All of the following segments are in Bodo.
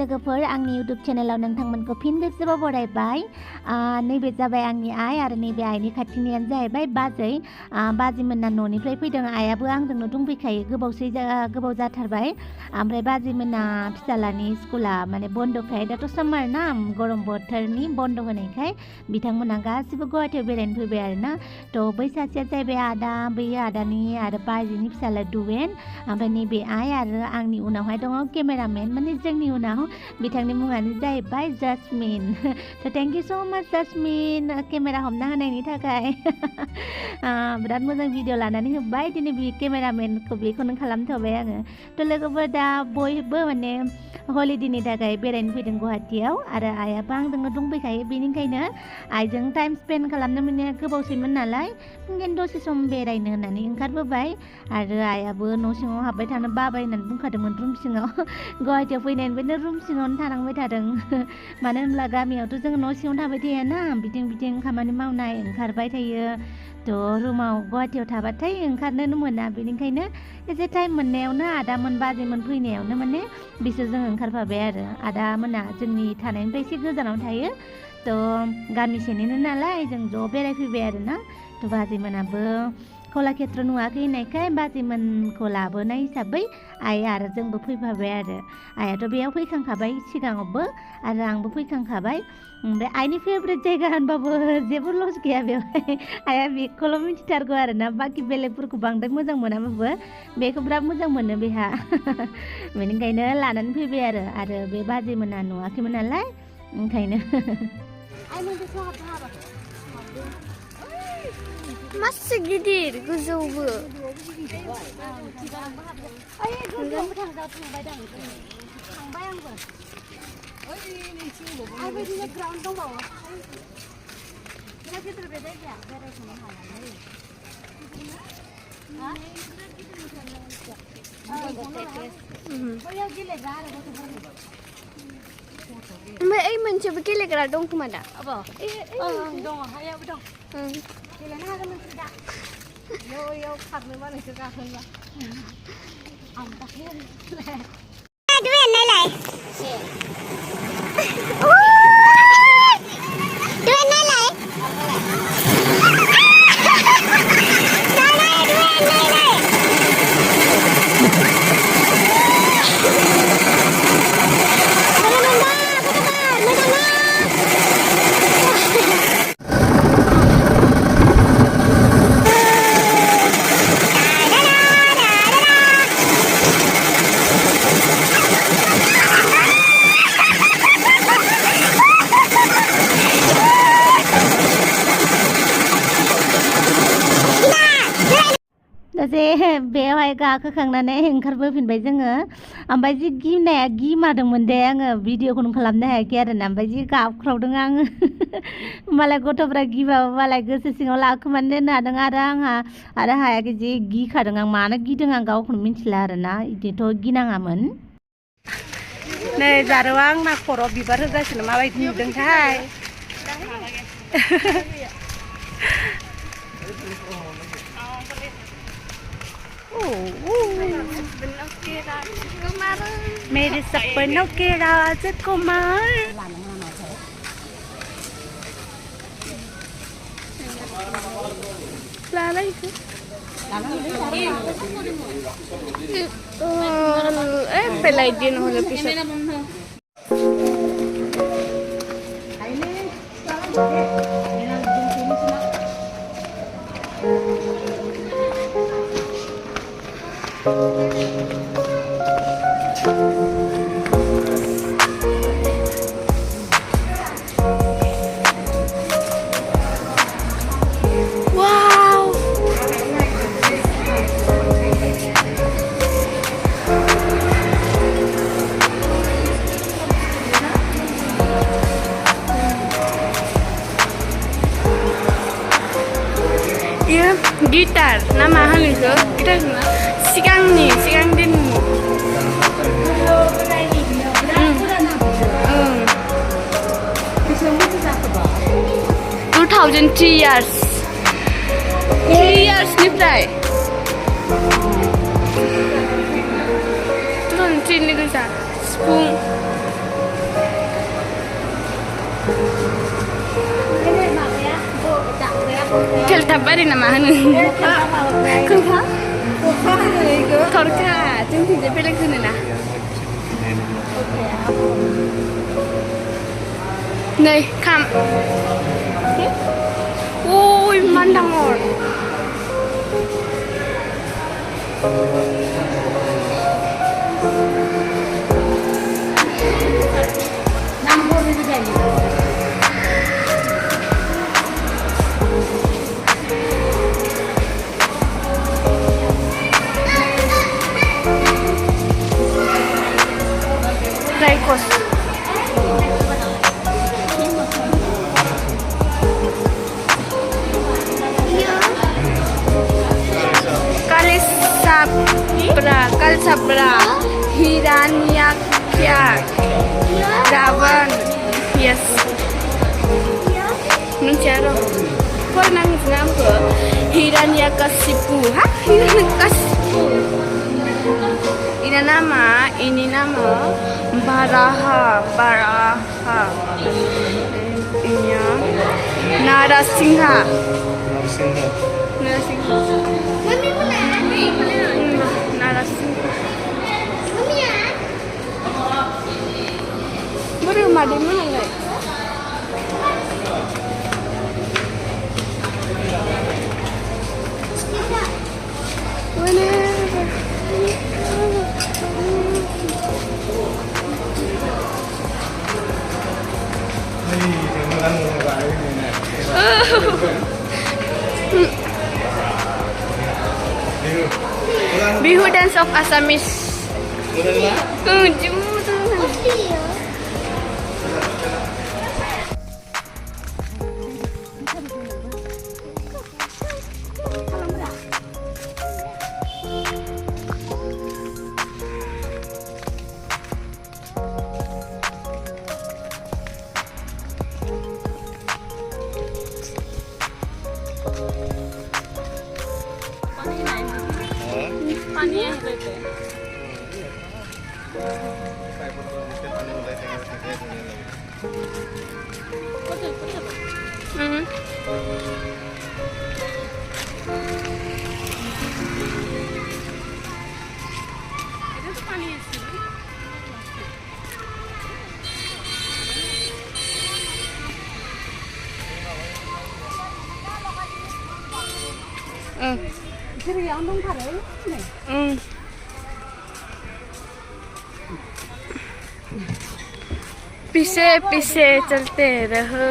लोगोफोर आंनि YouTube चेनेलाव नोंथांमोनखौ फिन खेबसेबाव बरायबाय। नैबे जाबाय आंनि आइ आरो नैबे आइनि खाथिनियानो जाहैबाय बाजै। बाजैमोना न'निफ्राय फैदों, आइयाबो आंजोंनो दंफैखायो, गोबाव जाथारबाय। ओमफ्राय बाजैमोना फिसालानि स्कुला माने बन्दखाय, दाथ' सामार ना, गरम बोथोरनि बन्द होनायखाय बिथांमोना गासिबो गुवाहाटियाव बेरायनो फैबाय आरोना। थ' बै सासेया जाहैबाय आदा, बैयो आदानि आरो बाजैनि फिसाला दुवेन, ओमफ्राय नैबे आइ आरो आंनि उनावहाय दङ केमेरामेन, माने जोंनि उनाव बिथांनि मुङानो जाहैबाय जासमिन। थ' थेंक इउ स' माच जासमिन केमेरा हमना होनायनि थाखाय। बिराद मोजां भिडिअ लानानै होबाय दिनै बे केमेरामेनखौ, बेखौनो खालामथ'बाय आङो। थ' लोगोफोर दा बयबो माने हलिडेनि थाखाय बेरायनो फैदों गुवाहाटियाव आरो आइयाबो आंजोंनो दंफैखायो, बेनिखायनो आइजों टाइम स्पेन्ड खालामनो मोननाया गोबावसैमोन नालाय, ओंखायनो दसे सम बेरायनो होननानै ओंखारबोबाय। आरो आइयाबो न' सिङाव हाबबाय थानो बाबाय होननानै बुंखादोंमोन रुम सिङाव। गुवाहाटियाव फैनायनिफ्रायनो रुम सिङावनो थानांबाय थादों। मानो होनब्ला गामियावथ' जोङो न' सिङाव थाबाय थायाना, बिथिं खामानि मावनाय ओंखारबाय थायो। थ' रुमाव गुवाहाटियाव थाबाथाय ओंखारनोनो मोना, बेनिखायनो एसे टाइम मोननायावनो आदामोन बाजैमोन फैनायावनो माने बिसोरजों ओंखारफाबाय आरो। आदामोना जोंनि थानायनिफ्राय एसे गोजानाव थायो, थ' गामिसेनिनो नालाय जों ज' बेरायफैबाय आरोना। थ' बाजैमोनाबो कलाक्षेत्र नुवाखै होननायखाय बाजैमोनखौ लाबोनाय हिसाबै आइ आरो जोंबो फैफाबाय आरो। आइयाथ' बेयाव फैखांखाबाय सिगाङावबो आरो आंबो फैखांखाबाय। ओमफ्राय आइनि फेभरेट जायगा होनबाबो जेबो लस गैया बेवहाय, आइया बेखौल' मिथिथारगौ आरोना, बाखि बेलेगफोरखौ बांद्राय मोजां मोनाबाबो बेखौ बिराद मोजां मोनो बेहा। बेनिखायनो लानानै फैबाय आरो बे बाजैमोना नुवाखैमोन नालाय ओंखायनो। मासे गिदिर गोजौबो। ओमफ्राय ओइ मोनसेबो गेलेग्रा दं खोमा दा? दङ, हायाबो दं। गेलेनो हागोन नोंसोर दा। इयाव खारनोबा नोंसोर गाखोनोबा। आं गाखोयो। बेवहाय गाखोखांनानै ओंखारबोफिनबाय जोङो। ओमफ्राय जि गिनाया गिमादोंमोन दे आङो, भिडिअखौनो खालामनो हायाखै आरोना। ओमफ्राय जि गाबख्रावदों आङो। मालाय गथ'फ्रा गिबाबो मालाय गोसो सिङाव लाखोमानो दोननो हादों आरो आंहा आरो हायाखै, जि गिखादों आं। मानो गिदों आं गावखौनो मिथिला आरोना, बिदिथ' गिनाङामोन। नै जारौआ आंना खर' बिबार होगासिनो, माबायदि नुदोंथाय। मेरे सपनों के राजकुमार। लाला itu. Pelai dia noh lebih. Gitar, nama hal itu gitar mana? Sigang din. 2003 years. 3 years निफ्राय 2003 नि गोजा सिफुं Keltabari nama hanu. Kelpa? Torka. Jangan tidak pelak tu na. Này, kam. Ôi, mandang or. Raikos. Kalakshetra, Hiranyakya, Ravan, yes. Mencari. Kau nangis nama Hiranyakasipu, ha? Hiranyakasipu. Ini nama Baraha. Ini Narasingha. Mami mana? Narasingha. Mami ya? Baru mandi mana lagi? Bihu dance of Assamese. पीछे चलते रहो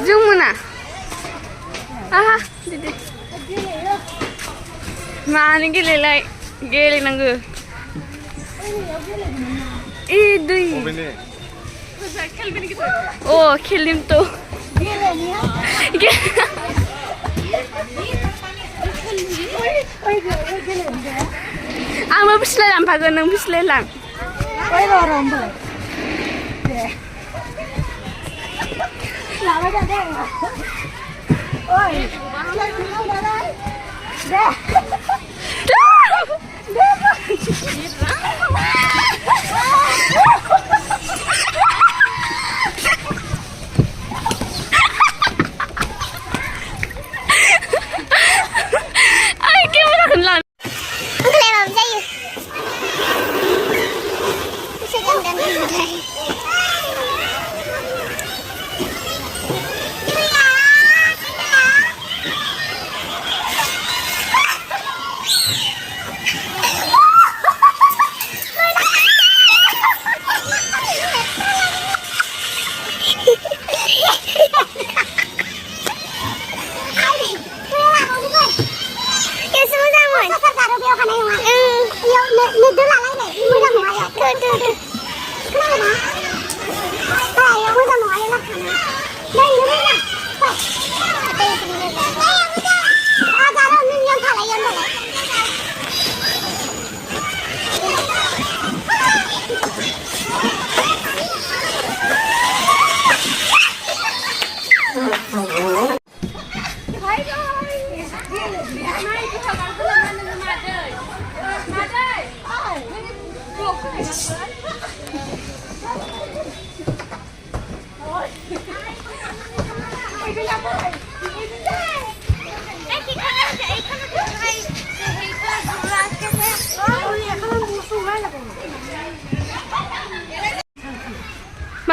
Jamuna aha didi mana gele nanggu idui oh kilim tu Ang mabislelang pag nang bislelang. Oy lorong ba. Lawa da de. Oy. De. Ay, gimana kan lan?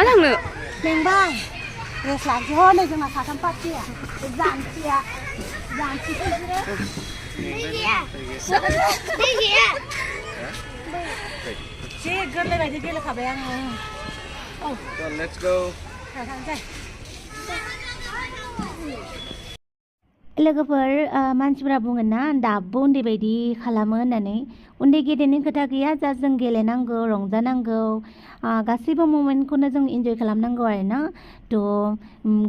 मा थांनो लेंबाय रेस्ट लानोसै हनै जोंना साथाम पार्टिया जानसिया जे गोरलै बायदि गेलेखाबाय आङो Let's go. थांसै लोगोफोर मानसिफोरा बुङो ना दाबो उन्दै बायदि खालामो होननानै उन्दै गेदेरनि खोथा गैया जा जों गेलेनांगौ रंजानांगौ गासैबो मोमेन्टखौनो जों इन्जय खालामनांगौ आरो ना थ'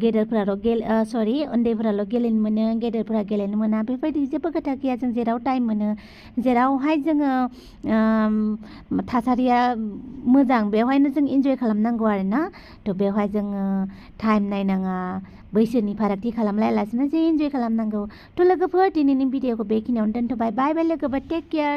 गेदेरफोराल' उन्दैफोराल' गेलेनो मोनो गेदेरफोरा गेलेनो मोना बेबायदि जेबो खोथा गैया जों जेराव टाइम मोनो जेरावहाय जोङो थासारिया मोजां बेवहायनो जों इन्जय खालामनांगौ आरो ना थ' बेवहाय जोङो टाइम नायनाङा बैसोनि फारागथि खालामलायालासिनो जे इन्जय खालामनांगौ थ' लोगोफोर दिनैनि भिडिअखौ बेखिनियावनो दोनथ'बाय बाय बाय लोगोफोर टेक केयार